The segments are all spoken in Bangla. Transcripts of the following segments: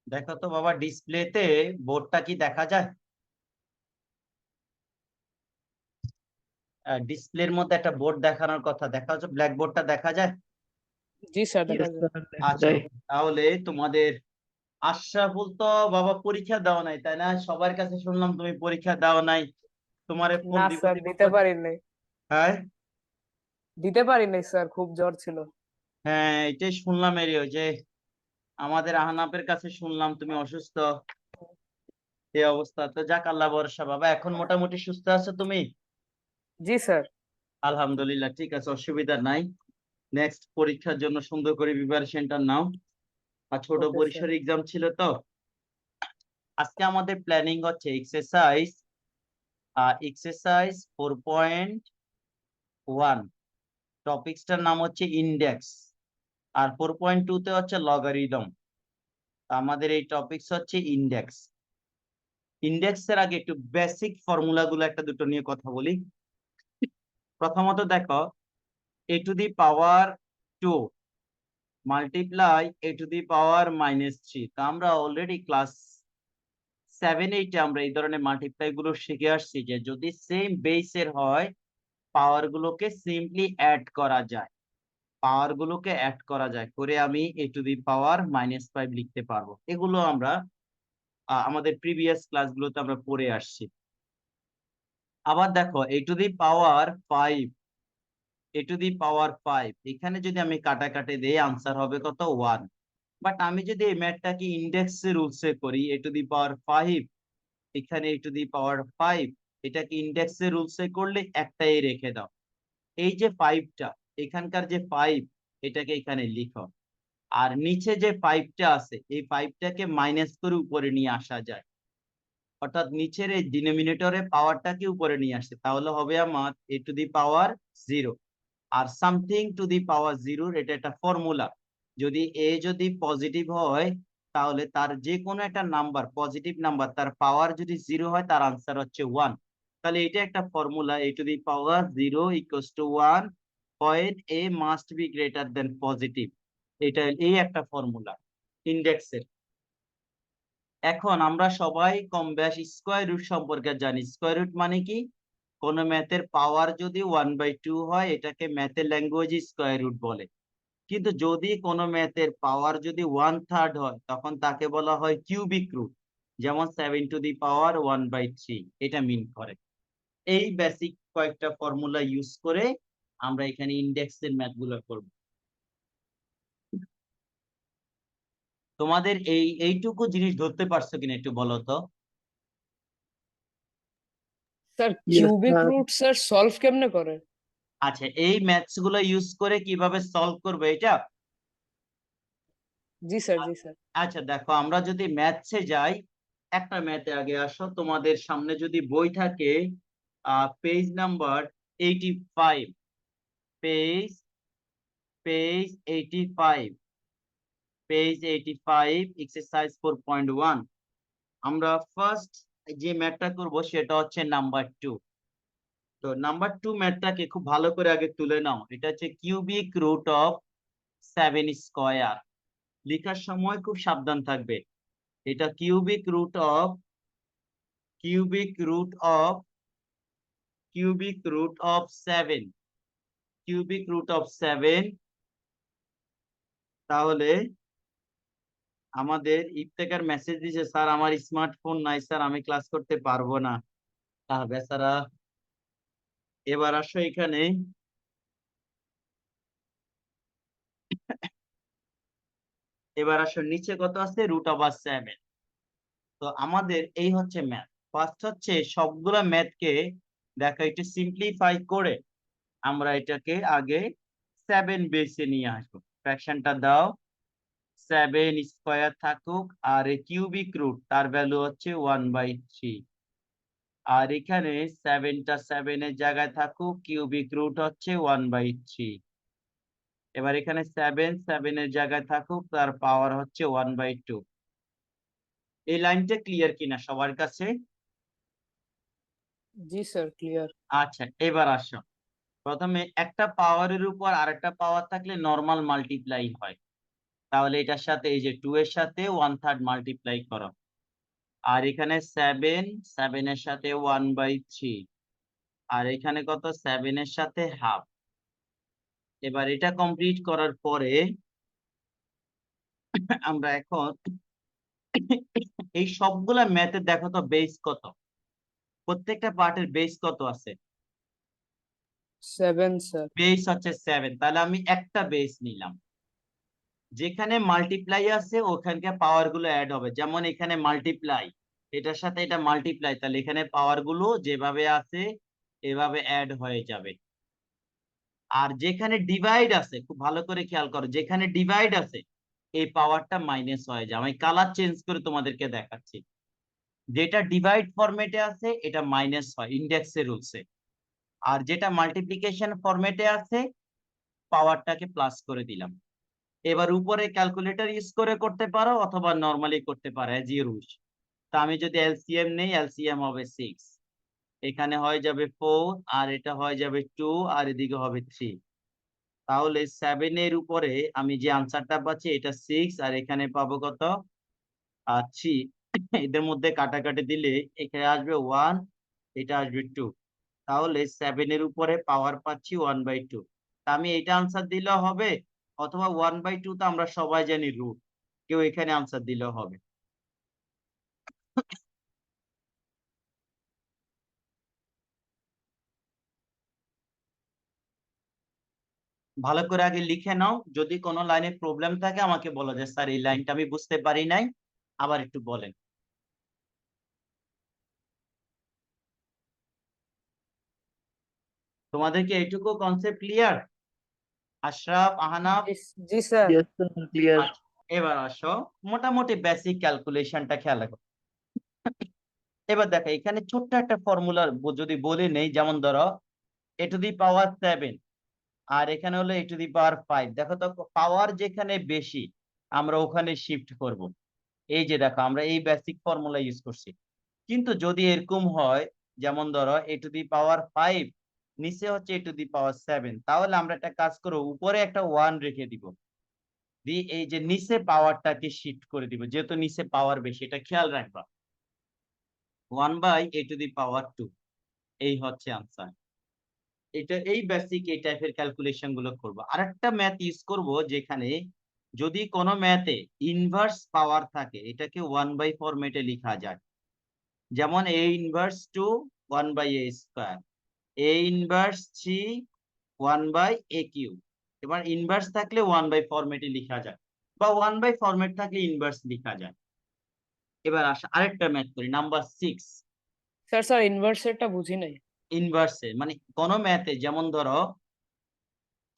দেখো তো বাবা, ডিসপ্লেতে বোর্ডটা কি দেখা যায়? ডিসপ্লের মধ্যে একটা বোর্ড দেখানোর কথা, দেখা হচ্ছে ব্ল্যাক বোর্ডটা দেখা যায়? জি স্যার, দেখা ইয়েস যায়। স্যার, দেখা আচ্ছা, যায়। তাহলে তোমাদের আশরাফুল তো বাবা পরীক্ষা দাও নাই তাই না? সবার কাছে শুনলাম তুমি পরীক্ষা দাও নাই, তোমারে ফোন না দিব স্যার, দিব দিতে পারি নাই। হ্যাঁ দিতে পারি নাই স্যার, খুব জ্বর ছিল। হ্যাঁ, এটাই শুনলাম। এর ওই যে আমাদের আহনাফের কাছে শুনলাম তুমি অসুস্থ, এই অবস্থা। তো যাক, আল্লাহ ভরসা বাবা, এখন মোটামুটি সুস্থ আছো তুমি? জি স্যার। আলহামদুলিল্লাহ, ঠিক আছে, অসুবিধা নাই। নেক্সট পরীক্ষার জন্য সুন্দর করে প্রিপারেশনটা নাও। আর ছোট ওকে স্যার। পরিসর এক্সাম ছিল তো। আজকে আমাদের প্ল্যানিং হচ্ছে এক্সারসাইজ 4.1, টপিকসটার নাম হচ্ছে ইন্ডেক্স। আর 4.2 তে হচ্ছে লগারিদম। আমাদের এই টপিকস হচ্ছে ইন্ডেক্স। ইন্ডেক্সের আগে একটু বেসিক ফর্মুলা গুলো একটা দুটো নিয়ে কথা বলি। প্রথমত দেখো, a⁴ মাল্টিপ্লাই a⁻³ তো আমরা অলরেডি ক্লাস 7-8 আমরা এই ধরনের মাল্টিপ্লাই গুলো শিখে আসছি যে যদি সেম বেসের হয় পাওয়ার গুলোকে সিম্পলি অ্যাড করা যায়। করে আমি a⁻⁻5 লিখতে পারবো। এগুলো আমরা আমাদের প্রিভিয়াস ক্লাসগুলোতে আমরা পড়ে আসছি। আবার দেখো a⁻5 এখানে যদি আমি কাটাকাটি দেই আনসার হবে কত? 1। বাট আমি যদি এই ম্যাথটাকে ইন্ডেক্সে রুলসে করি a⁻5, এখানে a⁻5, এটাকে ইন্ডেক্সে রুলসে করলে একটাই রেখে দাও। এই যে 5টা, এখানকার যে 5, এটাকে এখানে লিখো। আর নিচে যে 5টা আছে এই 5টাকে মাইনাস করে উপরে নিয়ে আসা যায়। অর্থাৎ নিচের এই ডিনোমিনেটরে পাওয়ারটাকে উপরে নিয়ে আসছে, তাহলে হবে আমার a⁻0। R something to the পাওয়ার 0 এটা একটা ফর্মুলা। যদি যদি পজিটিভ হয় তাহলে তার যে কোনো একটা নাম্বার, পজিটিভ নাম্বার, তার পাওয়ার যদি 0 হয় তার আনসার হচ্ছে 1। তাহলে এটা একটা formula, a⁻0 equals to 1 point a must be greater than positive. এটা এই একটা ফর্মুলা ইন্ডেক্সের। এখন আমরা সবাই কম বেশ স্কোয়ার রুট সম্পর্কে জানি। স্কোয়ার রুট মানে কি? কোন ম্যাথের পাওয়ার যদি 1/2 হয় এটাকে ম্যাথের ল্যাঙ্গুয়েজে স্কোয়ার রুট বলে। কিন্তু যদি কোনো ম্যাথের পাওয়ার যদি 1/3 হয় তখন তাকে বলা হয় কিউবিক রুট। যেমন 7⁻⁻⁴ এটা মিন করে। এই বেসিক কয়েকটা ফর্মুলা ইউজ করে আমরা এখানে ইন্ডেক্সের ম্যাথগুলো করব। তোমাদের এইটুকু জিনিস ধরতে পারছো কিনা একটু বলো তো। Sir, yes cubic sir. Root sir solve কেমনে করে? আচ্ছা, এই ম্যাথস গুলো ইউজ করে কিভাবে সলভ করবে এটা? জি স্যার, জি স্যার। আচ্ছা দেখো, আমরা যদি ম্যাথসে যাই, একটা ম্যাথে আগে আসো। তোমাদের সামনে যদি বই থাকে page number 85, page page 85, exercise 4.1। আমরা ফার্স্ট যে ম্যাথটা করব সেটা হচ্ছে নাম্বার 2। তো নাম্বার 2 ম্যাথটাকে খুব ভালো করে আগে তুলে নাও। এটা হচ্ছে কিউবিক রুট অফ 7 স্কয়ার। লেখার সময় খুব সাবধান থাকবে। এটা cubic root of cubic root of 7। তাহলে আমাদের ইফতেখার মেসেজ দিছে, স্যার আমার স্মার্টফোন নাই, স্যার আমি ক্লাস করতে পারবো না। বেচারা। এবার আসো এখানে, নিচে কত আছে? √7। তো আমাদের এই হচ্ছে ম্যাথ। ফার্স্ট হচ্ছে সবগুলা ম্যাথকে দেখো একটু সিম্পলিফাই করে আমরা এটাকে আগে 7 বেসে নিয়ে আসবো। ফ্র্যাকশনটা দাও, 7 স্কয়ার থাকুক, আর এই কিউবিক রুট তার ভ্যালু হচ্ছে 1/3। আর এখানে 7টা 7-এর জায়গায় থাকুক, কিউবিক রুট হচ্ছে 1/3। এবার এখানে 7 7-এর জায়গায় থাকুক, তার পাওয়ার হচ্ছে 1/2। এই লাইনটা ক্লিয়ার কিনা সবার কাছে? জি স্যার, ক্লিয়ার। আচ্ছা, এবার আসো। প্রথমে একটা পাওয়ারের উপর আরেকটা পাওয়ার থাকলে নরমাল মাল্টিপ্লাই হয়। তাহলে এটার সাথে এই যে 2 এর সাথে 1/3 মাল্টিপ্লাই করো। আর এখানে 7 এর সাথে 1/3। আর এখানে কত 7 এর সাথে হাফ। এবার এটা কমপ্লিট করার পরে আমরা এখন এই সবগুলা ম্যাথে দেখো তো বেস কত, প্রত্যেকটা পার্টের বেস কত আছে। 7 স্যার। বেস হচ্ছে 7, তাহলে আমি একটা বেস নিলাম। যেখানে মাল্টিপ্লাই আছে ওখানকে পাওয়ার গুলো অ্যাড হবে, যেমন এখানে মাল্টিপ্লাই, এটার সাথে এটা মাল্টিপ্লাই, তাহলে এখানে পাওয়ার গুলো যেভাবে আছে এভাবে অ্যাড হয়ে যাবে। আর যেখানে ডিভাইড আছে, খুব ভালো করে খেয়াল করো, যেখানে ডিভাইড আছে এই পাওয়ারটা মাইনাস হয়ে যায়। আমি কালার চেঞ্জ করে তোমাদেরকে দেখাচ্ছি। যেটা ডিভাইড ফরম্যাটে আছে এটা মাইনাস হয় ইন্ডেক্সের রুলসে, আর যেটা মাল্টিপ্লিকেশন ফরম্যাটে আছে পাওয়ারটাকে প্লাস করে দিলাম। এবার উপরে ক্যালকুলেটর ইউজ করে করতে পারো অথবা নরমালি করতে পারো অ্যাজ ইউ উইশ। তা আমি যদি এলসিএম নেই, এলসিএম হবে 6, এখানে হয়ে যাবে 4, আর এটা হয়ে যাবে 2, আর এদিকে হবে 3। তাহলে 7 এর উপরে আমি যে আনসারটা পাচ্ছি এটা 6, আর এখানে পাবো কত 3। এদের মধ্যে কাটাকাটি দিলে এখানে আসবে 1, এটা আসবে 2। তাহলে 7 এর উপরে পাওয়ার পাচ্ছি 1/2। আমি এটা আনসার দিলেও হবে, অথবা 1/2 তো আমরা সবাই জানি রুট, কেউ এখানে আনসার দিলেও হবে। ভালো করে আগে লিখে নাও, যদি কোনো লাইনে প্রবলেম থাকে আমাকে বলো যে স্যার এই লাইনটা আমি বুঝতে পারি নাই, আবার একটু বলেন। তোমাদের কি এইটুকু কনসেপ্ট ক্লিয়ার? আশরাফ, আহনাফ? জি জি স্যার। Yes, sir, clear. আচ্ছা, এবার আসো মোটামুটি বেসিক ক্যালকুলেশনটা খেয়াল রাখো। এবার দেখো এখানে ছোট্ট একটা ফর্মুলা যদি বলে নেই, যেমন ধরো a টু দি পাওয়ার 7, আর এখানে হলো a টু দি পাওয়ার 5। দেখো তো পাওয়ার যেখানে বেশি আমরা ওখানে শিফট করব। এই যে দেখো আমরা এই বেসিক ফর্মুলা ইউজ করছি। কিন্তু যদি এরকম হয়, যেমন ধরো a টু দি পাওয়ার 5, নিচে হচ্ছে a টু দি পাওয়ার 7, তাহলে আমরা একটা কাজ করব, উপরে একটা 1 রেখে দিব, দিয়ে এই যে নিচে পাওয়ারটাকে শিফট করে দিব, যেহেতু নিচে পাওয়ার বেশি, এটা খেয়াল রাখবা। 1/a টু দি পাওয়ার 2, এই হচ্ছে আনসার। এটা এই বেসিক এই টাইপের ক্যালকুলেশন গুলো করব। আরেকটা ম্যাথ ইউজ করব, যেখানে যদি কোনো ম্যাথে ইনভার্স পাওয়ার থাকে এটাকে 1/4 ফরম্যাটে লেখা যায়। যেমন a inverse 2 1/a², a inverse 3 1/a³। এবার ইনভার্স থাকলে 1/4 ফরম্যাটে লেখা যায়, বা 1/4 ফরম্যাট থাকলে ইনভার্স লেখা যায়। এবার আসা আরেকটা ম্যাথ করি, নাম্বার 6। স্যার স্যার ইনভার্সেরটা বুঝি নাই। ইনভার্সে মানে কোন ম্যাথে, যেমন ধরো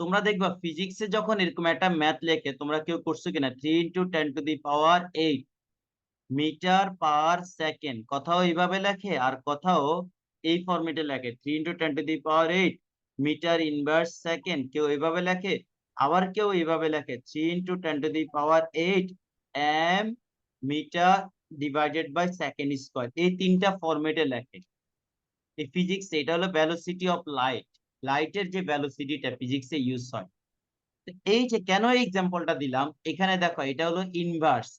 তোমরা দেখবা ফিজিক্সে যখন এরকম একটা ম্যাথ লেখে, তোমরা কেউ করছো কিনা, 3 × 10⁸ মিটার পার সেকেন্ড, কোথাও এইভাবে লেখে আর কোথাও এই ফরম্যাটে লেখে 3 × 10⁸ মিটার ইনভার্স সেকেন্ড, কেউ এইভাবে লেখে। আবার কেউ এইভাবে লেখে 3 × 10⁸ m metre divided by second square. এই তিনটা ফরম্যাটে লেখে এই ফিজিক্স। এটা হলো ভেলোসিটি অফ লাইট, লাইটের যে ভেলোসিটিটা ফিজিক্সে ইউজ হয়। তো এই যে কেন এই এক্সাম্পলটা দিলাম, এখানে দেখো এটা হলো ইনভার্স,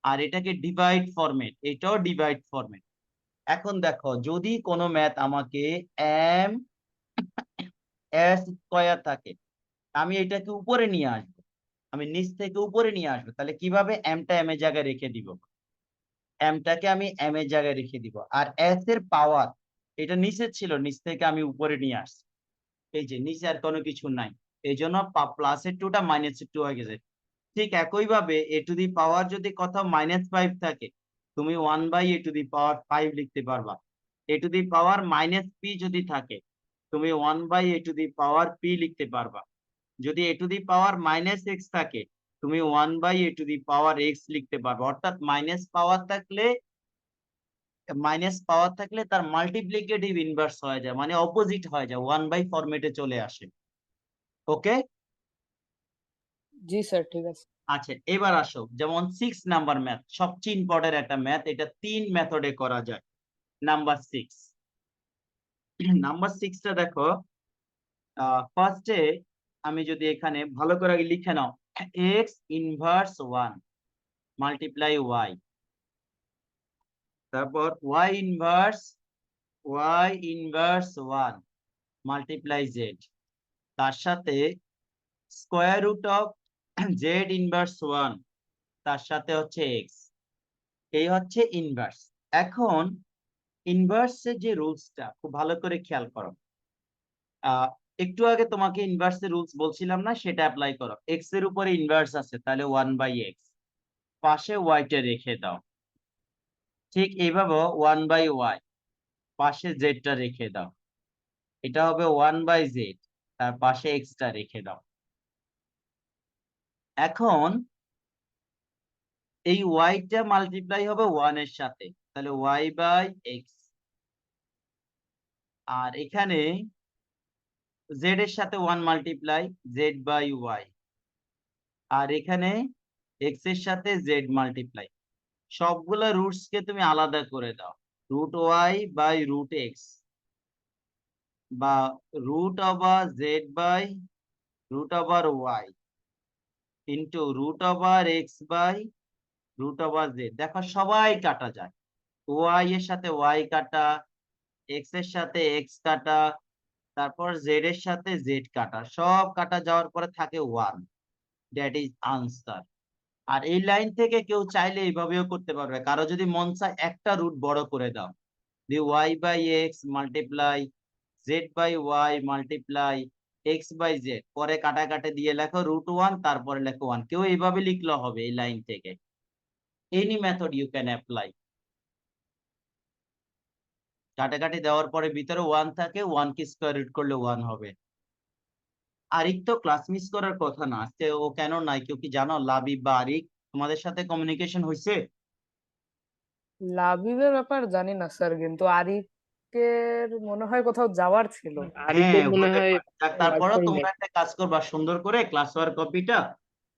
আর এটাকে ডিভাইড ফরম্যাট, এটাও ডিভাইড ফরম্যাট। এখন দেখো যদি কোনো ম্যাথ আমাকে এম এস স্কয়ার থাকে, আমি এটাকে উপরে নিয়ে আসবো, আমি নিচ থেকে উপরে নিয়ে আসবো, তাহলে কিভাবে, এমটা এম এর জায়গায় রেখে দিব, এমটাকে আমি এম এর জায়গায় রেখে দিব, আর এস এর পাওয়ার এটা নিচে ছিল, নিচ থেকে আমি উপরে নিয়ে আসছি, এই যে নিচে আর কোনো কিছু নাই, এই জন্য প্লাসের 2টা মাইনাসের 2 হয়ে গেছে। ঠিক একই ভাবে এ টু দি পাওয়ার যদি কোথাও -5 থাকে, তুমি 1/a টু দি পাওয়ার 5 লিখতে পারবা। এ টু দি পাওয়ার -p যদি থাকে, তুমি 1/a two the power p লিখতে পারবা। যদি এ টু দি পাওয়ার -x থাকে, তুমি 1/a two the power x লিখতে পারবা। অর্থাৎ মাইনাস পাওয়ার থাকলে তার মাল্টিপ্লিকেটিভ ইনভার্স হয়ে যায়, মানে অপোজিট হয়ে যায়, 1/4 ফরম্যাটে চলে আসে। ওকে, জি স্যার ঠিক আছে। আচ্ছা এবার আসো, যেমন 6 নাম্বার ম্যাথ, সবচেয়ে ইম্পর্টেন্ট একটা ম্যাথ, এটা 3 মেথডে করা যায়। নাম্বার 6, নাম্বার 6টা দেখো, ফার্স্টে আমি যদি এখানে ভালো করে আগে লিখে নাও, এক্স ইনভার্স 1 মাল্টিপ্লাই ওয়াই, তারপর ওয়াই ইনভার্স 1 মাল্টিপ্লাই জেড, তার সাথে square root of z inverse 1 তার সাথে হচ্ছে এক্স। এই হচ্ছে ইনভার্স। এখন ইনভার্সের যে রুলসটা খুব ভালো করে খেয়াল করো। একটু আগে তোমাকে ইনভার্সের রুলস বলছিলাম না, সেটা অ্যাপ্লাই করো। এক্স এর উপরে ইনভার্স আছে, তাহলে 1/x, পাশে ওয়াইটা রেখে দাও। ঠিক এইভাবে 1/y, পাশে জেডটা রেখে দাও। এটা হবে 1/z, তার পাশে এক্সটা রেখে দাও। এখন এই ওয়াইটা মাল্টিপ্লাই হবে 1 এর সাথে, তাহলে y/x, আর এখানে জেড এর সাথে 1 মাল্টিপ্লাই z/y, আর এখানে এক্স এর সাথে জেড মাল্টিপ্লাই। সবগুলা রুটস কে তুমি আলাদা করে দাও, √y/√x বা √z/√y ইন্টু √x/√z। দেখো সবাই কাটা যায়, ওয়াই এর সাথে ওয়াই কাটা, এক্স এর সাথে এক্স কাটা, তারপর জেড এর সাথে জেড কাটা, সব কাটা যাওয়ার পরে থাকে 1। That is answer. আর এই লাইন থেকে কেউ চাইলে এইভাবেও করতে পারবে, কারো যদি মন চায় একটা রুট বড় করে দাও, y/x multiply z/y multiply x/z, পরে কাটাকাটি দিয়ে লেখো √1, তারপরে লেখো 1। কেউ এইভাবে লিখলেও হবে এই লাইন থেকে। Any method you can apply. কাটাকাটি দেওয়ার পরে ভিতরে 1 থাকে, 1 কে স্কয়ার রুট করলে 1 হবে। আরিক তো ক্লাস মিস করার কথা না, আজকে ও কেন নাই কেউ কি জানো? লাবিব বা আরিক, তোমাদের সাথে কমিউনিকেশন হয়েছে? লাবিবের ব্যাপার জানি না স্যার, কিন্তু আরিফের মনে হয় কোথাও যাওয়ার ছিল। হ্যাঁ, আরিফের মনে হতে হয় পারে। ওয়ার্ক তারপরও ফ্রম তোমরা হোম। একটা কাজ করবা, সুন্দর করে ক্লাস ওয়ার্ক কপিটা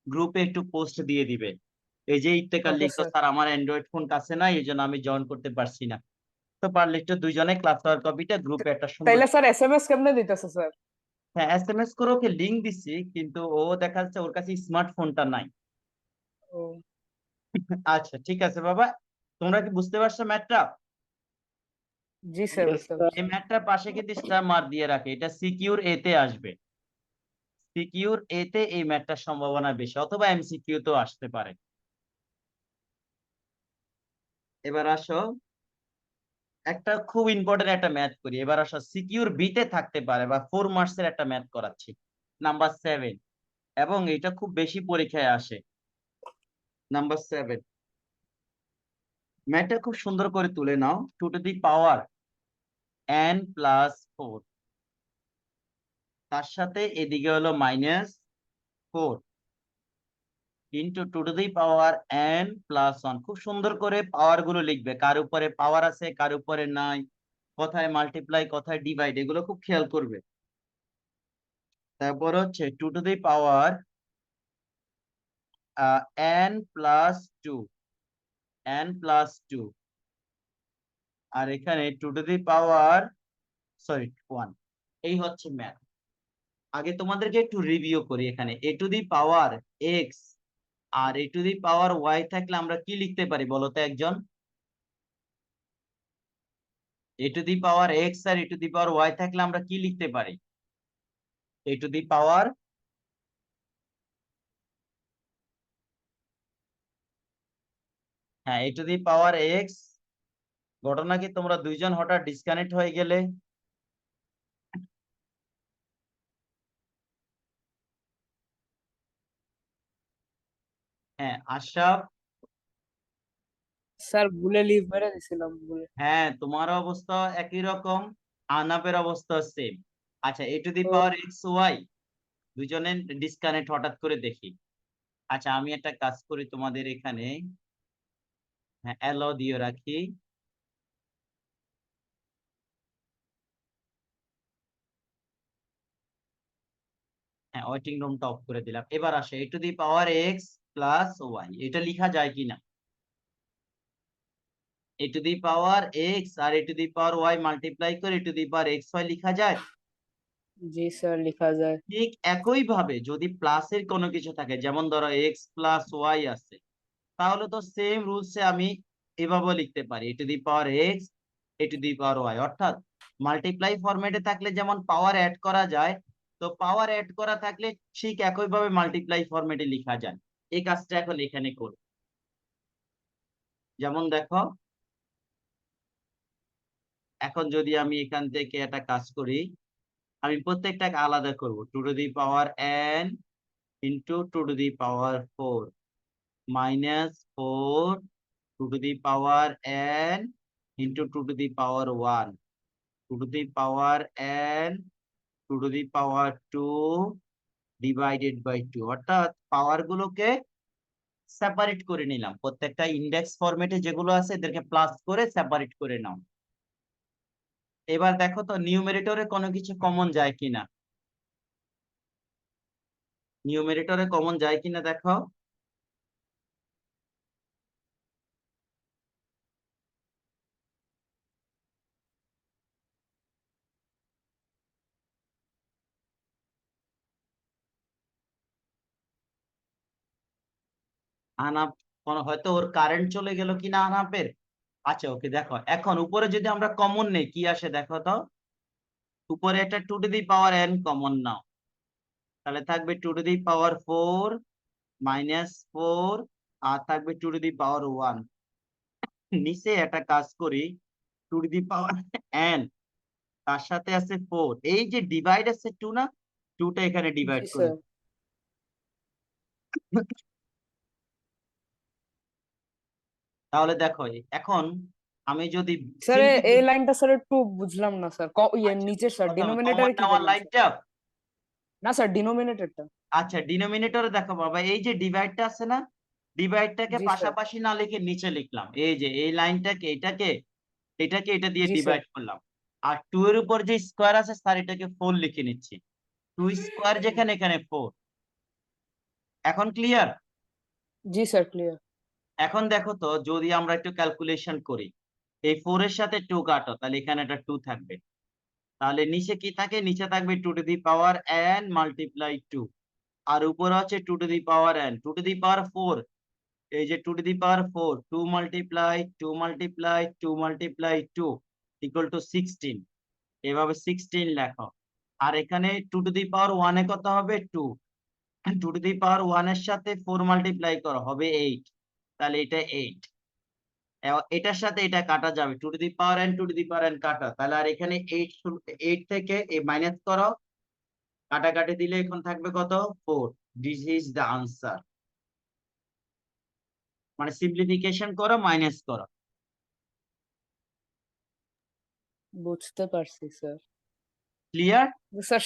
গ্রুপে একটু পোস্ট দিয়ে দিবে। এই যে ইত্তেকার ওকে লিখতো, স্যার। স্যার আমার অ্যান্ড্রয়েড ফোন কাছে নাই, এই জন্য আমি জয়েন করতে পারছি না। তো পারলে একটু দুইজনে ক্লাস ওয়ার্ক কপিটা গ্রুপে একটা সুন্দর। তাইলে স্যার এসএমএস কেমনে দিতেছে স্যার? হ্যাঁ, এসএমএস করে ওকে লিংক দিচ্ছি, কিন্তু ও দেখা যাচ্ছে ওর কাছে স্মার্টফোনটা নাই। ও আচ্ছা ঠিক আছে বাবা, তোমরা কি বুঝতে পারছো ম্যাথটা? জি স্যার, Yes, বুঝতে sir. পারছি। এই ম্যাথটার পাশে কিন্তু স্টার মার্ক দিয়ে রাখে, এটা সিকিউর এ তে আসবে। সিকিউর এ তে এই ম্যাথটার সম্ভাবনা বেশি, অথবা এমসিকিউ তেও আসতে পারে। এবার আসো, একটা খুব ইম্পর্টেন্ট একটা ম্যাথ করি। এবার আসো সিকিউর বি তে থাকতে পারে, বা 4 মার্কসের একটা ম্যাথ করাচ্ছি, নাম্বার 7, এবং এটা খুব বেশি পরীক্ষায় আসে। নাম্বার 7 ম্যাথটা খুব সুন্দর করে তুলে নাও। 2 টু দি পাওয়ার n+4, তার সাথে এদিকে হলো -4 into 2 two the power n+1। খুব সুন্দর করে পাওয়ার গুলো লিখবে, কার উপরে পাওয়ার আছে কার উপরে নাই, কোথায় মাল্টিপ্লাই কোথায় ডিভাইড, এগুলো খুব খেয়াল করবে। তারপর হচ্ছে 2 টু দি পাওয়ার n+2, আর এখানে 2 টু দি পাওয়ার 1। এই হচ্ছে ম্যাথ। আগে তোমাদেরকে একটু রিভিউ করি। এখানে a to the power x আর a to the power y থাকলে আমরা কি লিখতে পারি বলো তো একজন? a to the power x আর a to the power y থাকলে আমরা কি লিখতে পারি? a টু দি পাওয়ার, হ্যাঁ, a to the power x। ঘটনা কি তোমরা দুইজন হঠাৎ ডিসকানেক্ট হয়ে গেলে? হ্যাঁ, আশরাফ। স্যার ভুলে লিভ মেরে দিছিলাম, ভুলে। হ্যাঁ, তোমার অবস্থা একই রকম, আনাপের অবস্থা সেম। আচ্ছা, a টু দি ও পাওয়ার x y দুজনের ডিসকানেক্ট হঠাৎ করে দেখি। আচ্ছা, আমি একটা কাজ করি তোমাদের এখানে, হ্যাঁ অ্যালাউ দিয়ে রাখি। হ্যাঁ, ওয়েটিং রুমটা অফ করে দিলাম। এবার আসে a to the power x+y, এটা লিখা যায় কিনা? a to the power x আর a to the power y multiply করে a to the power xy লিখা যায়? জি স্যার, লিখা যায়। ঠিক একই ভাবে যদি প্লাসের কোনো কিছু থাকে, যেমন ধরো এক্স প্লাস ওয়াই আছে, তাহলে তো সেম রুলসে আমি এভাবে লিখতে পারি a to the power x a to the power y. অর্থাৎ মাল্টিপ্লাই ফরম্যাটে থাকলে যেমন পাওয়ার অ্যাড করা যায়, তো পাওয়ার অ্যাড করা থাকলে ঠিক একইভাবে মাল্টিপ্লাই ফরম্যাটে লেখা যায়। এই কাজটা এখন এখানে করব। যেমন দেখো, এখন যদি আমি এখান থেকে একটা কাজ করি, আমি প্রত্যেকটাকে আলাদা করব। Two to the power n into two to the power four minus four two to the power n into two to the power one two to the power n two to the power two divided by two. অর্থাৎ পাওয়ার গুলোকে সেপারেট করে নিলাম, প্রত্যেকটা ইন্ডেক্স ফরম্যাটে যেগুলো আছে এদেরকে প্লাস করে সেপারেট করে নাও। এবার দেখো তো নিউমেরেটরে কোনো কিছু কমন যায় কিনা, নিউমেরেটরে কমন যায় কিনা দেখো। আনাপ হয়তো ওর কারেন্ট চলে গেল কিনা আনাপের। আচ্ছা ওকে, দেখো এখন উপরে যদি আমরা কমন নেই কি আসে দেখো তো। উপরে একটা two to the power n common নাও, তাহলে থাকবে two to the power four minus four, আর থাকবে two to the power one. নিচে একটা কাজ করি, two to the power n তার সাথে আছে ফোর, এই যে ডিভাইড আছে টু না, টুটা এখানে ডিভাইড জি করে স্যার। তাহলে দেখো এখন আমি যদি স্যার এই লাইনটা স্যার একটু বুঝলাম না স্যার, আচ্ছা নিচে স্যার কমন ডিনোমিনেটরে কি নেওয়ার বললেন স্যার? লাইনটা। না স্যার, ডিনোমিনেটরটা। আচ্ছা ডিনোমিনেটরে দেখো বাবা, এই যে ডিভাইডটা আছে না, ডিভাইডটাকে জি স্যার। পাশাপাশি না লিখে নিচে লিখলাম, এই যে এই লাইনটাকে এটাকে এটা দিয়ে জি স্যার। ডিভাইড করলাম। আর টু এর উপর যে স্কোয়ার আছে স্যার এটাকে ফোর লিখে নিচ্ছি, টু স্কোয়ার যেখানে এখানে ফোর। এখন ক্লিয়ার? জি স্যার, ক্লিয়ার। এখন দেখো তো যদি আমরা একটু ক্যালকুলেশন করি, এই ফোর এর সাথে টু কাটো, তাহলে এখানে একটা টু থাকবে। তাহলে নিচে কি থাকে, নিচে থাকবে two to the power n multiply two, আর উপরে হচ্ছে two to the power n two to the power four. এই যে two to the power four, two multiply two multiply two multiply two equal to 16। এভাবে 16 লেখো। আর এখানে টু টু দি পাওয়ার ওয়ানে কত হবে, two. Two to the power one এর সাথে ফোর মাল্টিপ্লাই করো হবে এইট, তাহলে এটা এইট। এটার সাথে এটা কাটা যাবে, two to the power n two to the power n কাটা, তাহলে আর এখানে এইট, এইট থেকে মাইনাস করো, কাটাকাটি দিলে এখন থাকবে কত, four. This is the answer. মানে সিম্পলিফিকেশন করো, মাইনাস করো। বুঝতে পারছি স্যার। ক্লিয়ার? স্যার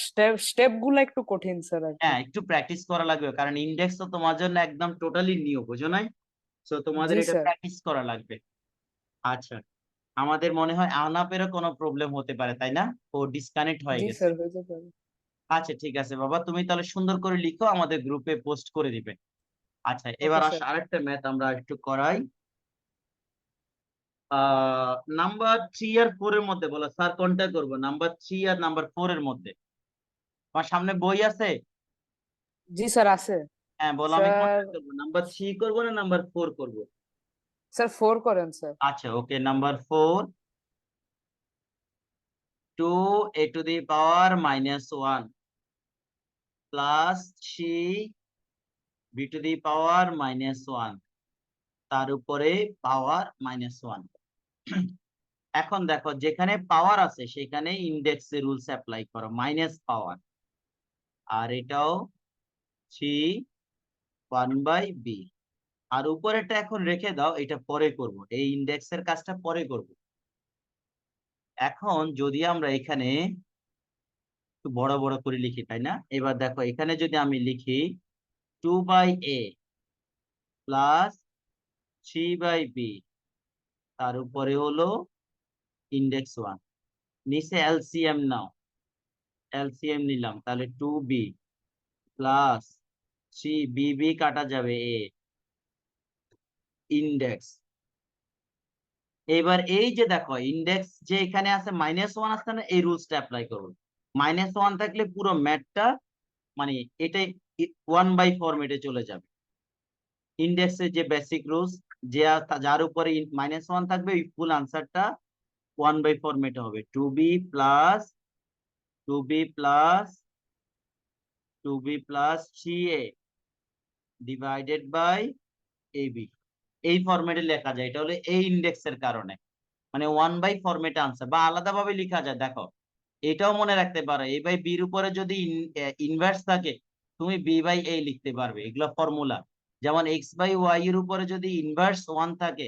স্টেপ গুলো একটু কঠিন স্যার আর কি। হ্যাঁ একটু প্র্যাকটিস করা লাগবে, কারণ ইন্ডেক্স তো তোমার জন্য একদম টোটালি নিউ, বুঝো নাই? তো তোমাদের জি এটা স্যার। প্র্যাকটিস করা লাগবে। আচ্ছা, আমাদের মনে হয় আনাপেরও কোনো প্রবলেম হতে পারে, তাই না? ও ডিসকানেক্ট হয়ে জি গেছে। স্যার, হতে পারে। আচ্ছা ঠিক আছে বাবা, তুমি তাহলে সুন্দর করে লিখো, আমাদের গ্রুপে পোস্ট করে দিবে। আচ্ছা ওকে এবার স্যার। আরেকটা ম্যাথ আমরা একটু করাই। নাম্বার থ্রি আর ফোর এর মধ্যে বলো স্যার কোনটা করবো, নাম্বার থ্রি আর নাম্বার ফোর এর মধ্যে। তোমার সামনে বই আছে? জি স্যার, আছে। হ্যাঁ বলো, আমি স্যার, কোনটা করবো, নাম্বার থ্রি করবো না নাম্বার ফোর করবো? স্যার ফোর করেন স্যার। আচ্ছা okay, number four, two a to the power minus one plus three b to the power minus one, তার উপরে পাওয়ার মাইনাস ওয়ান। এখন দেখো যেখানে পাওয়ার আছে সেখানে ইন্ডেক্স রুলস অ্যাপ্লাই করো, মাইনাস পাওয়ার। আর এটাও থ্রি ওয়ান বাই বি। আর উপরেটা এখন রেখে দাও, এটা পরে করব, এই ইন্ডেক্সের কাজটা পরে করব। এখন যদি আমরা এখানে একটু বড় বড় করে লিখি, তাই না? এবার দেখো এখানে যদি আমি লিখি two by a plus three by b, তার উপরে হলো ইন্ডেক্স ওয়ান। নিচে এলসিএম নাও, এলসিএম নিলাম, তাহলে two b plus three b, b কাটা যাবে এ ইন্ডেক্স। এবার এই যে দেখো ইন্ডেক্স যে এখানে আছে মাইনাস ওয়ান আছে না, এই রুলসটা অ্যাপ্লাই করবো। -1 থাকলে পুরো ম্যাথটা মানে এটাই 1/4 ফরম্যাটে চলে যাবে। ইন্ডেক্সের যে বেসিক রুলস, যার উপরে -1 থাকবে ওই ফুল আনসারটা 1/4 ফরম্যাটে হবে। 2b plus 3a divided by ab, এই ফরম্যাটে লেখা যায়। এটা হলো এই ইন্ডেক্সের কারণে, মানে 1/4 ফরম্যাটে আনসার, বা আলাদাভাবে লেখা যায়। দেখো, এটাও মনে রাখতে পারো, a বাই b এর উপরে যদি ইনভার্স থাকে তুমি b বাই a লিখতে পারবে। এগুলো ফর্মুলা। যেমন x বাই y এর উপরে যদি ইনভার্স 1 থাকে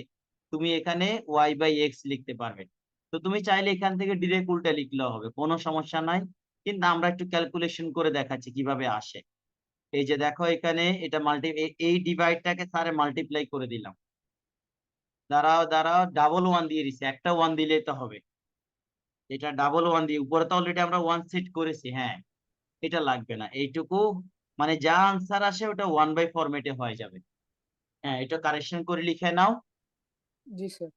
তুমি এখানে y বাই x লিখতে পারবে। তো তুমি চাইলে এখান থেকে ডিরেক্ট উল্টা লিখলেও হবে, কোনো সমস্যা নাই। কিন্তু আমরা একটু ক্যালকুলেশন করে দেখাচ্ছি কিভাবে আসে। এই যে দেখো, এখানে এটা এই ডিভাইডটাকে স্যারে মাল্টিপ্লাই করে দিলাম। দাঁড়াও দাঁড়াও, ডাবল 1 দিয়ে দিছি, একটা 1 দিলেই তো হবে। এটা ডাবল 1 দিয়ে, উপরে তো অলরেডি আমরা 1 সেট করেছি। হ্যাঁ, এটা লাগবে না এইটুকু, মানে যা আনসার আসে ওটা 1/4 ফরম্যাটে হয়ে যাবে। হ্যাঁ, এটা কারেকশন করে লিখে নাও। জি স্যার।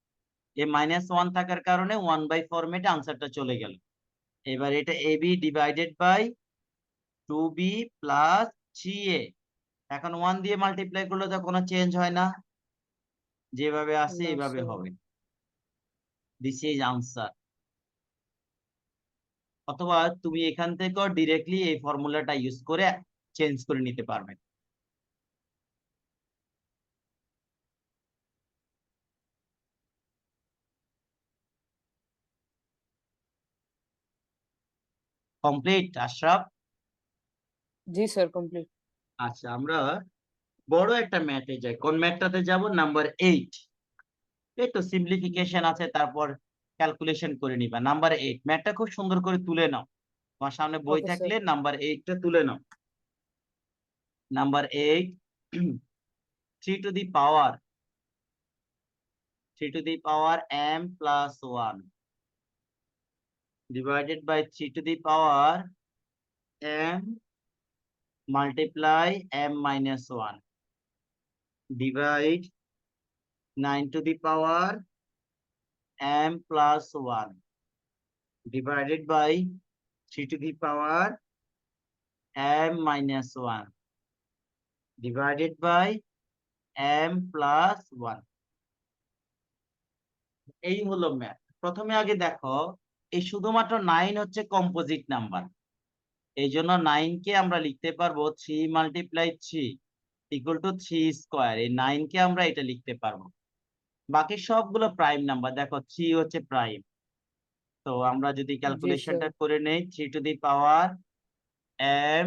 এই -1 থাকার কারণে 1/4 ফরম্যাটে আনসারটা চলে গেল। এবার এটা ab divided by 2b plus 3a, এখন 1 দিয়ে মাল্টিপ্লাই করলে তো কোনো চেঞ্জ হয় না, যেভাবে আছে না এইভাবে স্যার। হবে। This is answer. অথবা তুমি এখান থেকেও ডিরেক্টলি এই ফর্মুলাটা ইউজ করে চেঞ্জ করে নিতে পারবে। কমপ্লিট আশরাফ? জি স্যার, কমপ্লিট। আচ্ছা, আমরা বড় একটা ম্যাথে যাই। কোন ম্যাথটাতে যাব? নাম্বার 8। একটু সিম্পলিফিকেশন আছে, তারপর ক্যালকুলেশন করে নিবা। নাম্বার 8 ম্যাথটা খুব সুন্দর করে তুলে নাও। তোমার সামনে বই ওকে স্যার। থাকলে নাম্বার 8টা তুলে নাও। Number 8, 3 to the power m plus 1 divided by 3 to the power m multiply m minus 1 divide 9 to the power m plus 1 divided by 3 to the power m minus 1 divided by m plus 1। এই হলো ম্যাথ। প্রথমে আগে দেখো, এই শুধুমাত্র 9 হচ্ছে কম্পোজিট নাম্বার, এই জন্য 9 কে আমরা লিখতে পারবো 3 মাল্টিপ্লাই 3 ইকুয়াল টু 3 স্কোয়ার। এই 9 কে আমরা এটা লিখতে পারবো। বাকি সবগুলো প্রাইম নাম্বার। দেখো 3 হচ্ছে প্রাইম। তো আমরা যদি জি স্যার। ক্যালকুলেশনটা করে নেই, 3 to the power m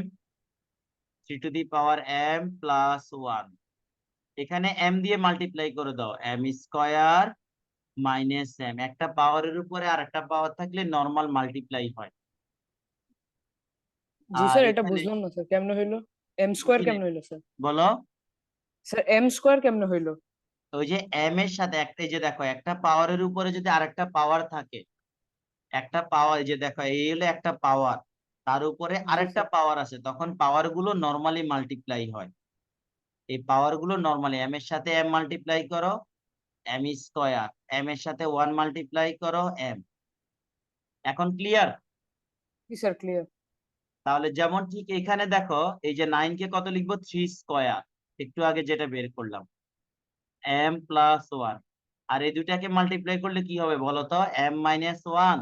3 to the power m plus 1, এখানে m দিয়ে মাল্টিপ্লাই করে দাও, m স্কয়ার মাইনাস m। একটা পাওয়ারের উপরে আর একটা পাওয়ার থাকলে নরমাল মাল্টিপ্লাই হয়। জি আর স্যার, এটা এখানে বুঝলাম না স্যার, কেমনে হইলো? এম স্কোয়ার বুঝি নাই। কেমনে হইলো স্যার? বলো। স্যার এম স্কোয়ার কেমনে হইলো? ওই যে m এর সাথে একটা, এই যে দেখো, একটা পাওয়ারের উপরে যদি আরেকটা পাওয়ার থাকে, একটা পাওয়ার, এই যে দেখো এই হলো একটা পাওয়ার, তার উপরে জি আরেকটা স্যার। পাওয়ার আছে, তখন পাওয়ার গুলো নরমালি মাল্টিপ্লাই হয়। এই পাওয়ার গুলো নরমালি, m এর সাথে m মাল্টিপ্লাই করো m স্কয়ার, m এর সাথে 1 মাল্টিপ্লাই করো m। এখন ক্লিয়ার? জি স্যার, ক্লিয়ার। তাহলে যেমন ঠিক এখানে দেখো, এই যে 9 কে কত লিখবো? 3 স্কয়ার, একটু আগে যেটা বের করলাম, m প্লাস 1। আর এই দুটাকে মাল্টিপ্লাই করলে কি হবে বলো তো? m মাইনাস 1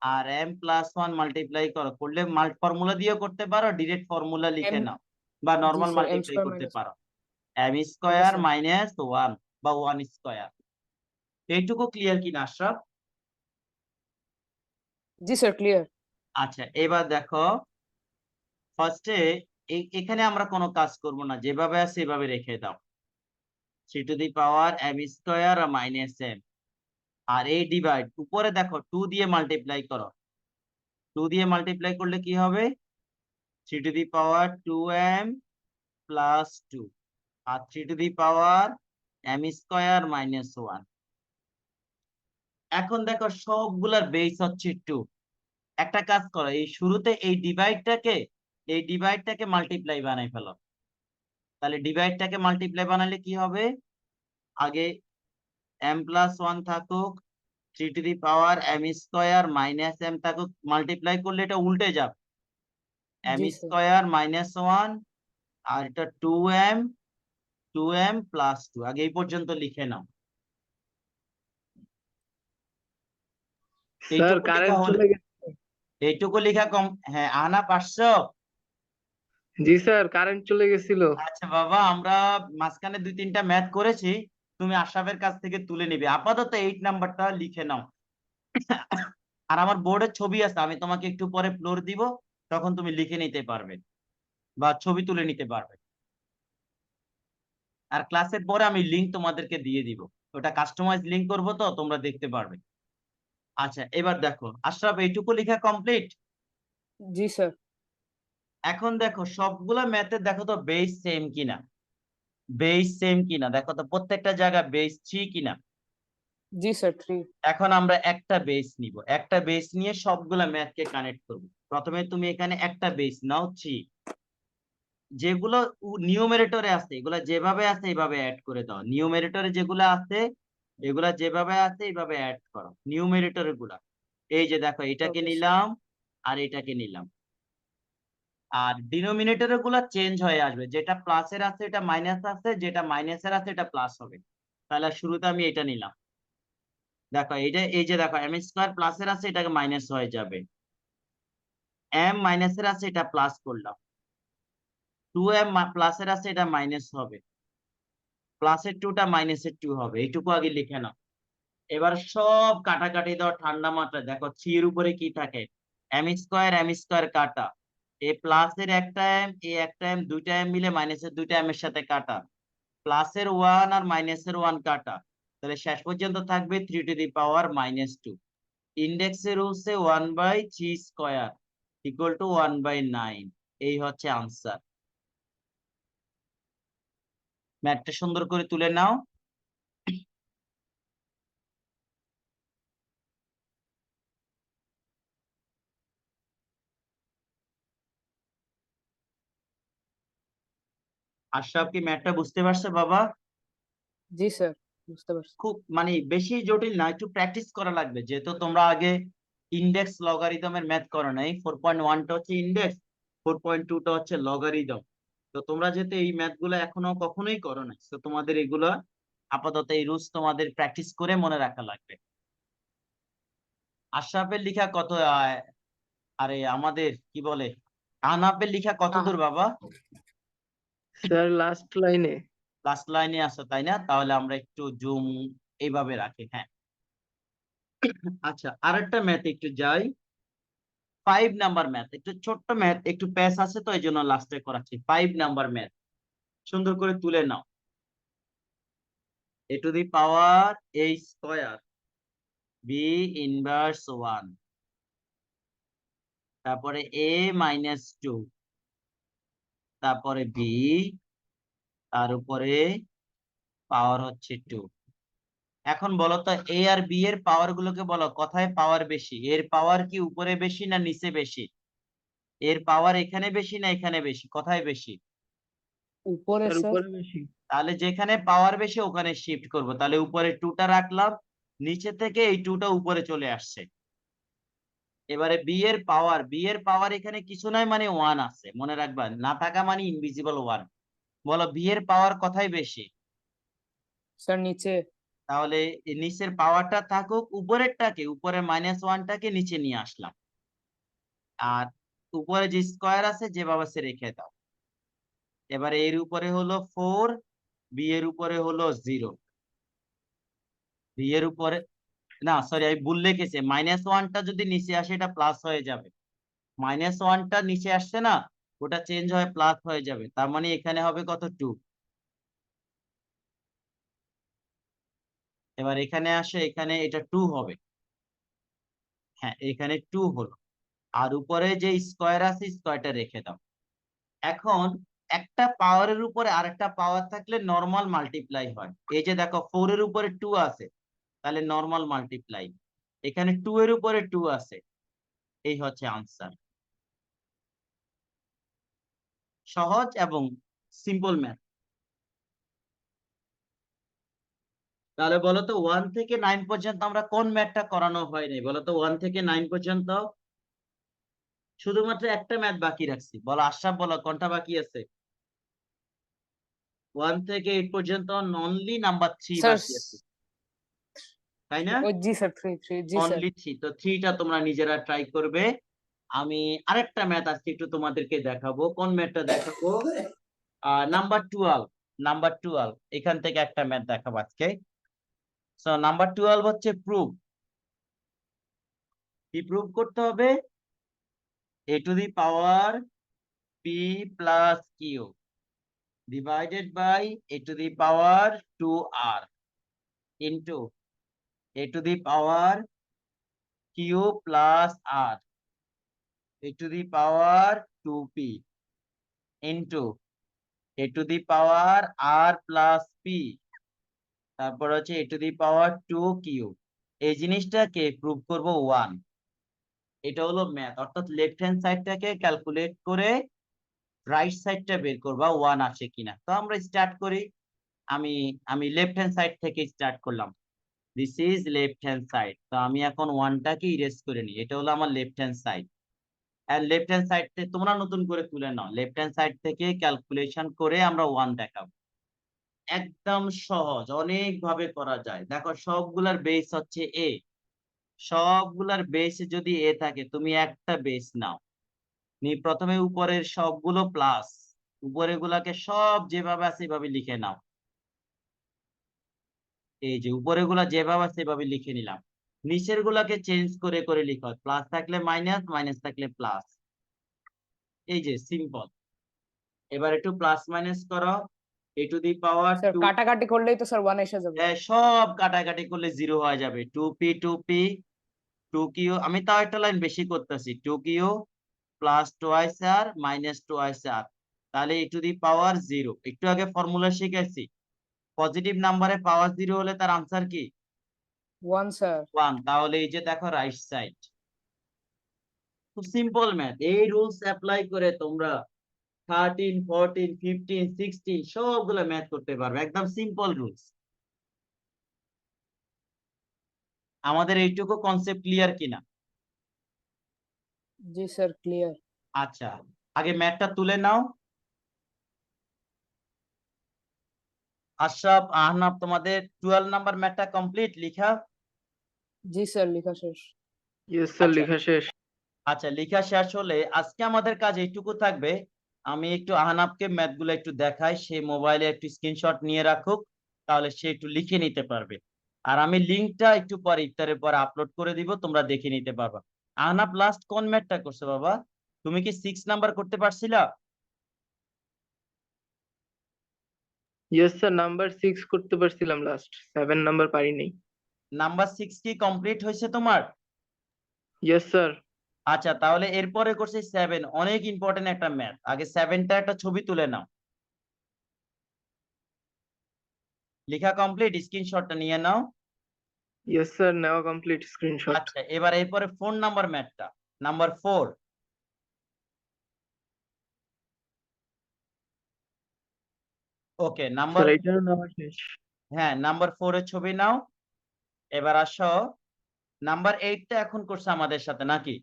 আর m প্লাস 1 মাল্টিপ্লাই করলে ফর্মুলা দিয়েও করতে পারো, ডিরেক্ট ফর্মুলা এম। লিখে নাও, বা জি normal sir, m multiply square করতে মাইনাস। পারো। m okay square sir. Minus 1 বা 1 স্কয়ার। এইটুকু ক্লিয়ার কিনা আশরাফ? জি স্যার, ক্লিয়ার। আচ্ছা, এবার দেখো, ফার্স্টে এখানে আমরা কোনো কাজ করব না, যেভাবে আছে এভাবে রেখে দাও। 3 to the power m square আর মাইনাস m, আর এই ডিভাইড, উপরে দেখো 2 দিয়ে মাল্টিপ্লাই করো। 2 দিয়ে মাল্টিপ্লাই করলে কি হবে? 3 to the power 2m plus 2 আর 3 to the power m square minus 1। এখন দেখো সবগুলার বেস হচ্ছে 2। একটা কাজ করো, এই শুরুতে এই ডিভাইডটাকে মাল্টিপ্লাই বানাই ফেলো। তাহলে ডিভাইডটাকে মাল্টিপ্লাই বানালে কি হবে? আগে m প্লাস 1 থাকুক, 3 to the power m square minus m তাকে মাল্টিপ্লাই করলে এটা উল্টে যাবে, m জি স্যার। স্কয়ার মাইনাস 1 আর এটা 2m 2m প্লাস 2। আগে এই পর্যন্ত লিখে নাও। স্যার এইটুকু লেখা কারেন্ট হলে, চলে গেছে। এইটুকু লেখা কম। হ্যাঁ, আনা পারছো? জি স্যার কারেন্ট চলে গেছিল। আচ্ছা বাবা, আমরা মাঝখানে 2-3টা ম্যাথ করেছি, তুমি আশরাফের কাছ থেকে তুলে নিবে। আপাতত 8 নাম্বারটা লিখে নাও। আর আমার বোর্ডের ছবি আছে, আমি তোমাকে একটু পরে ফ্লোর দিব, তখন তুমি লিখে নিতে পারবে বা ছবি তুলে নিতে পারবে। আর ক্লাসের পরে আমি লিংক তোমাদেরকে দিয়ে দিব, ওটা কাস্টমাইজ লিংক করব, তো তোমরা দেখতে পারবে। আচ্ছা এবার দেখো আশরাফ, এইটুকু লেখা কমপ্লিট। জি স্যার। এখন দেখো সবগুলা ম্যাথে দেখো তো বেস সেম কিনা, বেস সেম কিনা দেখো তো, প্রত্যেকটা জায়গা বেস 3 কিনা। জি স্যার 3। এখন আমরা একটা বেস নিব, একটা বেস নিয়ে সবগুলা ম্যাথকে কানেক্ট করব। প্রথমে তুমি এখানে একটা বেস নাও 3, যেগুলো নিউমেরেটরে আছে এগুলা যেভাবে আছে এইভাবে অ্যাড করে দাও। নিউমেরেটরে যেগুলো আছে এগুলা যেভাবে আছে এইভাবে অ্যাড করো নিউমেরেটরে গুলা। এই যে দেখো এটাকে ওকে স্যার। নিলাম আর এটাকে নিলাম। আর ডিনোমিনেটরে গুলা চেঞ্জ হয়ে আসবে, যেটা প্লাসের আছে এটা মাইনাস আছে, যেটা মাইনাসের আছে এটা প্লাস হবে। তাহলে শুরুতে আমি এটা নিলাম, দেখো এইটা, এই যে দেখো m স্কয়ার প্লাসের আছে এটাকে মাইনাস হয়ে যাবে, m মাইনাসের আছে এটা প্লাস করলাম, 2m প্লাসের আছে এটা মাইনাস হবে, প্লাসের 2টা মাইনাসের 2 হবে। এইটুকু আগে লিখে নাও। এবার সব কাটাকাটি দাও ঠান্ডা মাথায়। দেখো 3 এর উপরে কি থাকে, m স্কয়ার কাটা, এ প্লাসের একটা m এ একটা m, দুইটা m মিলে মাইনাসের দুইটা m এর সাথে কাটা, প্লাসের 1 আর মাইনাসের 1 কাটা, তাহলে শেষ পর্যন্ত থাকবে 3 to the power minus 2। ইন্ডেক্সের রুলসে 1/3 square equal to 1/9। এই হচ্ছে আনসার। ম্যাথটা সুন্দর করে তুলে নাও। আশরাফ কি ম্যাথটা বুঝতে পারছো বাবা? জি স্যার, বুঝতে পারছি। খুব মানে বেশি জটিল না, একটু প্র্যাকটিস করা লাগবে, যেহেতু তোমরা আগে ইন্ডেক্স লগারিদমের ম্যাথ করো নাই। 4.1টা হচ্ছে ইন্ডেক্স, 4.2টা হচ্ছে লগারিদম। তো তোমরা যেহেতু এই ম্যাথ গুলো এখনো কখনোই করো নাই, তো তোমাদের এগুলো আপাতত এই রুলস তোমাদের প্র্যাকটিস করে মনে রাখা লাগবে। আশরাফের লিখা কত আরে আমাদের কি বলে, আহনাফের লিখা কত আহ দূর বাবা? স্যার লাস্ট লাইনে। লাস্ট লাইনে আসো তাই না? তাহলে আমরা একটু জুম এইভাবে রাখি। হ্যাঁ, আচ্ছা আরেকটা ম্যাথ একটু যাই। 5 নাম্বার ম্যাথ, একটু ছোট্ট ম্যাথ, একটু প্যাস আছে তো এই জন্য লাস্টে করাচ্ছি। 5 নাম্বার ম্যাথ সুন্দর করে তুলে নাও। a to the power a square b inverse 1, তারপরে a মাইনাস 2, তারপরে b, তার উপরে পাওয়ার হচ্ছে 2। এখন বলো তো a আর b এর পাওয়ার গুলোকে বলো কোথায় পাওয়ার বেশি, এর পাওয়ার কি উপরে বেশি না নিচে বেশি? এর পাওয়ার এখানে বেশি না এখানে বেশি, কোথায় বেশি? উপরে স্যার স্যার। উপরে বেশি। তাহলে যেখানে পাওয়ার বেশি ওখানে শিফট করব। তাহলে উপরে 2টা রাখলাম, নিচে থেকে এই 2টা উপরে চলে আসছে। এবারে বি এর পাওয়ার এখানে কিছু নাই মানে 1 আছে, মনে রাখবা, না থাকা মানে ইনভিজিবল 1। বলো বি এর পাওয়ার কোথায় বেশি? স্যার নিচে। তাহলে এই নিচের পাওয়ারটা থাকুক, উপরেরটাকে, উপরে -1টাকে নিচে নিয়ে আসলাম। আর উপরে যে স্কয়ার আছে যেভাবে সে রেখে দাও। এবারে এর উপরে হলো 4, বি এর উপরে হলো 0, বি এর উপরে, না সরি আমি ভুল লিখেছি, -1টা যদি নিচে আসে এটা প্লাস হয়ে যাবে, -1টা নিচে আসছে না, ওটা চেঞ্জ হয়ে প্লাস হয়ে যাবে, তার মানে এখানে হবে কত 2। এবার এখানে আসে, এখানে এটা 2 হবে। হ্যাঁ এখানে 2 হলো। আর উপরে যে স্কয়ার আছে স্কয়ারটা রেখে দাও। এখন একটা পাওয়ারের উপরে আরেকটা পাওয়ার থাকলে নরমাল মাল্টিপ্লাই হয়। এই যে দেখো 4 এর উপরে 2 আছে, তাহলে নরমাল মাল্টিপ্লাই। এখানে 2 এর উপরে 2 আছে। এই হচ্ছে আনসার। সহজ এবং সিম্পল ম্যাথ। তাহলে বলো তো 1 থেকে 9 পর্যন্ত আমরা কোন ম্যাথটা করানো হয়নি? বলো তো 1 থেকে 9 পর্যন্ত শুধুমাত্র একটা ম্যাথ বাকি রাখছি। বলো আশরাফ, বলো কোনটা বাকি আছে? 1 থেকে 8 পর্যন্ত অনলি নাম্বার 3 স্যার বাকি আছে, তাই না? জি স্যার, জি স্যার। অনলি 3। তো 3টা তোমরা নিজেরা ট্রাই করবে। আমি আরেকটা ম্যাথ আজকে একটু তোমাদেরকে দেখাবো। কোন ম্যাথটা দেখাবো? নাম্বার 12 এখান থেকে একটা ম্যাথ দেখাবো আজকে। সো নাম্বার 12 হচ্ছে প্রুফ। কি প্রুফ করতে হবে? a to the power p plus q divided by a to the power 2r into a to the power q plus r a to the power 2p into a to the power r plus p, তারপর হচ্ছে a to the power 2q। এই জিনিসটাকে প্রুভ করব 1। এটা হলো ম্যাথ, অর্থাৎ লেফট হ্যান্ড সাইডটাকে ক্যালকুলেট করে রাইট সাইডটা বের করবা 1 আসে কিনা। তো আমরা স্টার্ট করি। আমি আমি লেফট হ্যান্ড সাইড থেকে স্টার্ট করলাম। This is left hand side. তো আমি এখন 1টাকে ইরেজ করে নিই। এটা হলো আমার left hand side. And left hand side থেকে তোমরা নতুন করে তুলে নাও। লেফট হ্যান্ড সাইড থেকে ক্যালকুলেশন করে আমরা 1 দেখাবো। একদম সহজ, অনেক ভাবে করা যায়। দেখো সবগুলার বেস হচ্ছে এ। সবগুলার বেসে যদি এ থাকে, তুমি একটা বেস নাও। প্রথমে উপরের সবগুলো প্লাস, উপরের গুলাকে সব যেভাবে আছে এভাবে লিখে নাও। এই যে উপরের গুলা যেভাবে আছে সেভাবে লিখে নিলাম। নিচের গুলাকে চেঞ্জ করে করে লিখো, প্লাস থাকলে মাইনাস, মাইনাস থাকলে প্লাস। এই যে সিম্পল। এবার একটু প্লাস মাইনাস করো। a to the power sir 2, কাটাকাটি করলেই তো স্যার 1 এসে যাবে। সব কাটাকাটি করলে 0 হয়ে যাবে। 2p 2q, আমি তাও একটা লাইন বেশি করতেছি, 2q প্লাস টোয়াইস আর মাইনাস টোয়াইস আর, তাহলে e টু দি পাওয়ার 0। একটু আগে ফর্মুলা শিখেছি, পজিটিভ নাম্বারে পাওয়ার 0 হলে তার আনসার কি? 1 স্যার। 1। তাহলে এই যে দেখো রাইট সাইড। খুব সিম্পল ম্যাথ। এই রুলস অ্যাপ্লাই করে তোমরা 13, 14, 15, 16 সবগুলো ম্যাথ করতে পারবে। একদম সিম্পল রুলস। আমাদের এইটুকু কনসেপ্ট ক্লিয়ার কিনা? জি স্যার, ক্লিয়ার। আচ্ছা, আগে ম্যাথটা তুলে নাও। আশরাফ, আহনাফ, তোমাদের 12 নাম্বার ম্যাথটা কমপ্লিট লিখা? জি স্যার, লেখা শেষ। ইয়েস স্যার, আচ্ছা লেখা শেষ। আচ্ছা, লেখা শেষ হলে আজকে আমাদের কাজ এইটুকু থাকবে। আমি একটু আহনাফকে ম্যাথ গুলো একটু দেখাই, সে মোবাইলে একটু স্ক্রিনশট নিয়ে রাখুক, তাহলে সে একটু লিখে নিতে পারবে। আর আমি লিঙ্কটা একটু পরে ইফতারের পরে আপলোড করে দিব, তোমরা দেখে নিতে পারবা। আহনাফ লাস্ট কোন ম্যাথটা করছো বাবা? তুমি কি 6 নাম্বার করতে পারছিলা? ইয়েস স্যার, নাম্বার 6 করতে পারছিলাম, লাস্ট 7 নাম্বার পারিনি। নাম্বার 6 কি কমপ্লিট হয়েছে তোমার? Yes sir. আচ্ছা, তাহলে এরপরে করছে 7। অনেক ইম্পর্টেন্ট একটা ম্যাথ। আগে 7টা একটা ছবি তুলে নাও। লেখা কমপ্লিট, স্ক্রিনশটটা নিয়ে নাও। ইয়েস স্যার, নেওয়া কমপ্লিট, স্ক্রিনশট। আচ্ছা, এবার এরপরে 4 নাম্বার ম্যাথটা, নাম্বার 4। ওকে, নাম্বার, স্যার এইটাও নেওয়া শেষ। হ্যাঁ নাম্বার 4 এর ছবি নাও। এবার আসো, নাম্বার 8টা এখন করছে আমাদের সাথে নাকি?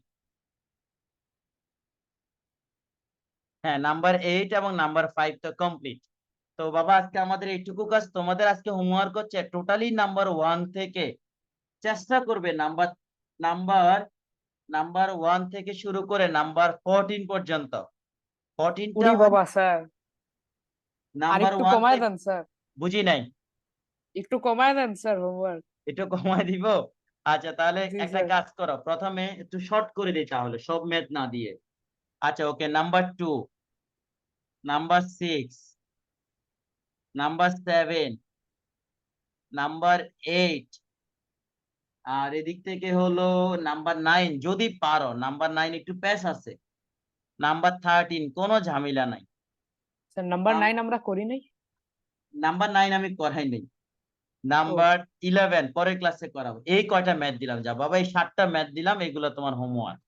হ্যাঁ, নাম্বার 8 এবং নাম্বার 5 তো কমপ্লিট। তো বাবা আজকে আমাদের এইটুকু কাজ। তোমাদের আজকে হোমওয়ার্ক হচ্ছে টোটালি নাম্বার 1 থেকে চেষ্টা করবে নাম্বার নাম্বার নাম্বার 1 থেকে শুরু করে নাম্বার 14 পর্যন্ত। 14টা উড়ি বাবা স্যার, আর নাম্বার একটু 1 কমায় থেকে, দেন স্যার, বুঝি নাই, একটু কমায় দেন স্যার হোমওয়ার্ক। একটু কমায় দিব। আচ্ছা, তাহলে জি একটা স্যার। কাজ করো, প্রথমে একটু শর্ট করে দিই তাহলে, সব ম্যাথ না দিয়ে। আচ্ছা okay, number 2, number 6, number 7, number 8, আর এদিক থেকে হলো নাম্বার 9। যদি পারো নাম্বার 9 একটু প্যাচ আছে। নাম্বার 13 কোনো ঝামেলা নাই। স্যার নাম্বার 9 আমরা করি নাই। নাম্বার 9 আমি করাই নাই। ও, নাম্বার 11 পরের ক্লাসে করাবো। এই কয়টা ম্যাথ দিলাম, যা বাবা এই 7টা ম্যাথ দিলাম, এগুলো তোমার হোমওয়ার্ক।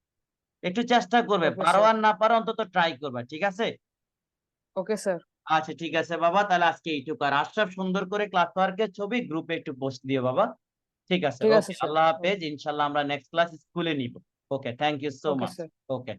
একটু চেষ্টা করবে, ওকে পারো স্যার। আর না পারো অন্তত ট্রাই করবা, ঠিক আছে? Okay sir. আচ্ছা ঠিক আছে বাবা, তাহলে আজকে এইটুকু। আর আশরাফ, সুন্দর করে ক্লাস ওয়ার্কের ছবি গ্রুপে একটু পোস্ট দিও বাবা। ঠিক আছে, ঠিক আছে ওকে, স্যার। আল্লাহ হাফেজ। ইনশাল্লাহ আমরা নেক্সট ক্লাস স্কুলে নিব। Okay, thank you so okay much. Sir. Okay.